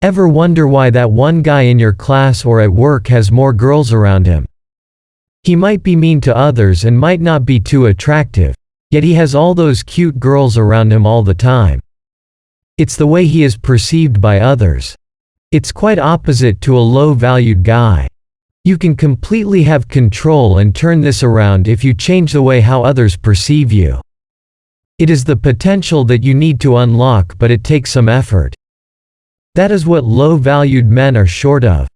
Ever wonder why that one guy in your class or at work has more girls around him? He might be mean to others and might not be too attractive, yet he has all those cute girls around him all the time. It's the way he is perceived by others. It's quite opposite to a low-valued guy. You can completely have control and turn this around if you change the way how others perceive you. It is the potential that you need to unlock, but it takes some effort. That is what low-valued men are short of.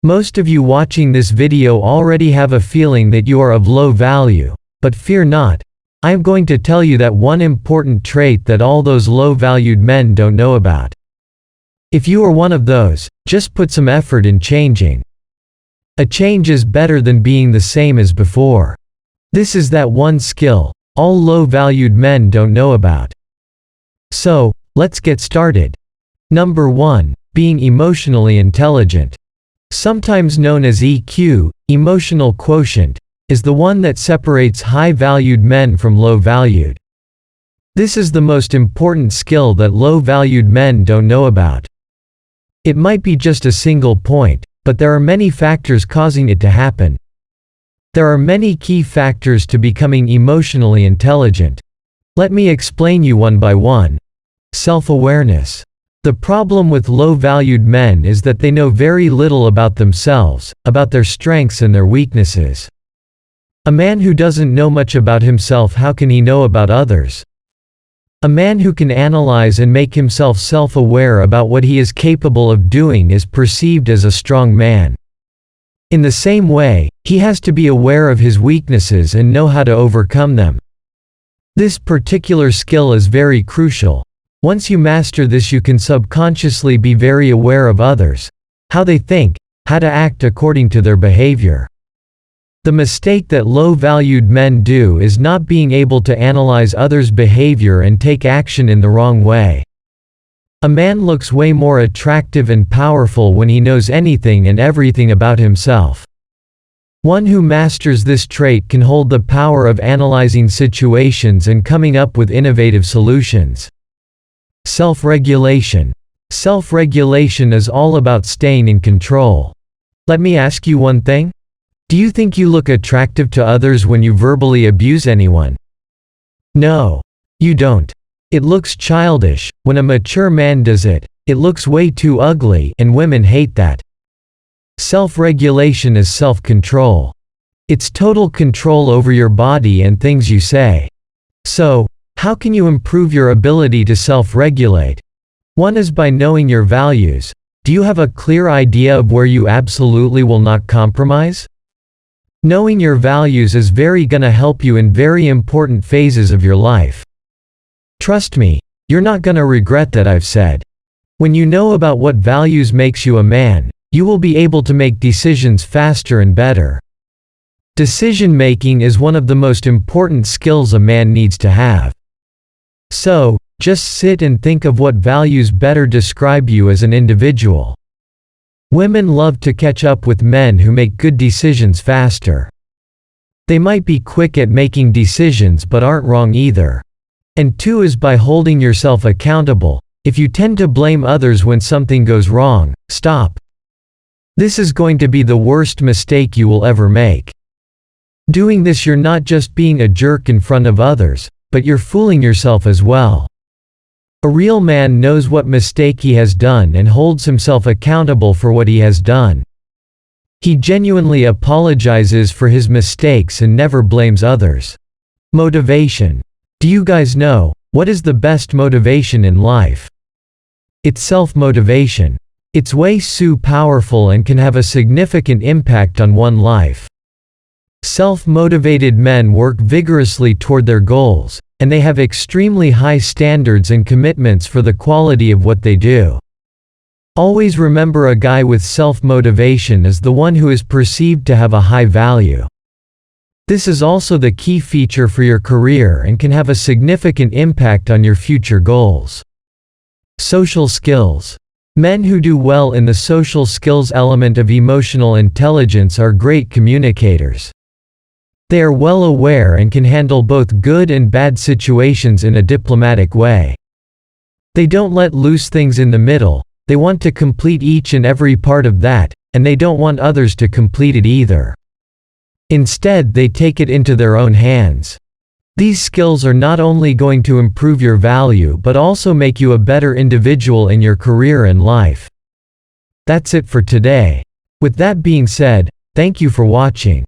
Most of you watching this video already have a feeling that you are of low value, but fear not. I am going to tell you that one important trait that all those low-valued men don't know about. If you are one of those, just put some effort in changing. A change is better than being the same as before. This is that one skill all low-valued men don't know about. So, let's get started. Number 1. Being emotionally intelligent. Sometimes known as EQ, emotional quotient, is the one that separates high-valued men from low-valued. This is the most important skill that low-valued men don't know about. It might be just a single point, but there are many factors causing it to happen. There are many key factors to becoming emotionally intelligent. Let me explain you one by one. Self-awareness. The problem with low-valued men is that they know very little about themselves, about their strengths and their weaknesses. A man who doesn't know much about himself, how can he know about others? A man who can analyze and make himself self-aware about what he is capable of doing is perceived as a strong man. In the same way, he has to be aware of his weaknesses and know how to overcome them. This particular skill is very crucial. Once you master this, you can subconsciously be very aware of others, how they think, how to act according to their behavior. The mistake that low-valued men do is not being able to analyze others' behavior and take action in the wrong way. A man looks way more attractive and powerful when he knows anything and everything about himself. One who masters this trait can hold the power of analyzing situations and coming up with innovative solutions. Self-regulation. Self-regulation is all about staying in control. Let me ask you one thing. Do you think you look attractive to others when you verbally abuse anyone? No, you don't. It looks childish. When a mature man does it, it looks way too ugly, and women hate that. Self-regulation is self-control. It's total control over your body and things you say. So, how can you improve your ability to self-regulate? One is by knowing your values. Do you have a clear idea of where you absolutely will not compromise? Knowing your values is very gonna help you in very important phases of your life. Trust me, you're not gonna regret that I've said. When you know about what values makes you a man, you will be able to make decisions faster and better. Decision making is one of the most important skills a man needs to have. So, just sit and think of what values better describe you as an individual. Women love to catch up with men who make good decisions faster. They might be quick at making decisions but aren't wrong either. And 2 is by holding yourself accountable. If you tend to blame others when something goes wrong, stop. This is going to be the worst mistake you will ever make. Doing this, you're not just being a jerk in front of others, but you're fooling yourself as well. A real man knows what mistake he has done and holds himself accountable for what he has done. He genuinely apologizes for his mistakes and never blames others. Motivation. Do you guys know, what is the best motivation in life? It's self-motivation. It's way so powerful and can have a significant impact on one's life. Self-motivated men work vigorously toward their goals, and they have extremely high standards and commitments for the quality of what they do. Always remember, a guy with self-motivation is the one who is perceived to have a high value. This is also the key feature for your career and can have a significant impact on your future goals. Social skills. Men who do well in the social skills element of emotional intelligence are great communicators. They are well aware and can handle both good and bad situations in a diplomatic way. They don't let loose things in the middle. They want to complete each and every part of that, and they don't want others to complete it either. Instead, they take it into their own hands. These skills are not only going to improve your value but also make you a better individual in your career and life. That's it for today. With that being said, thank you for watching.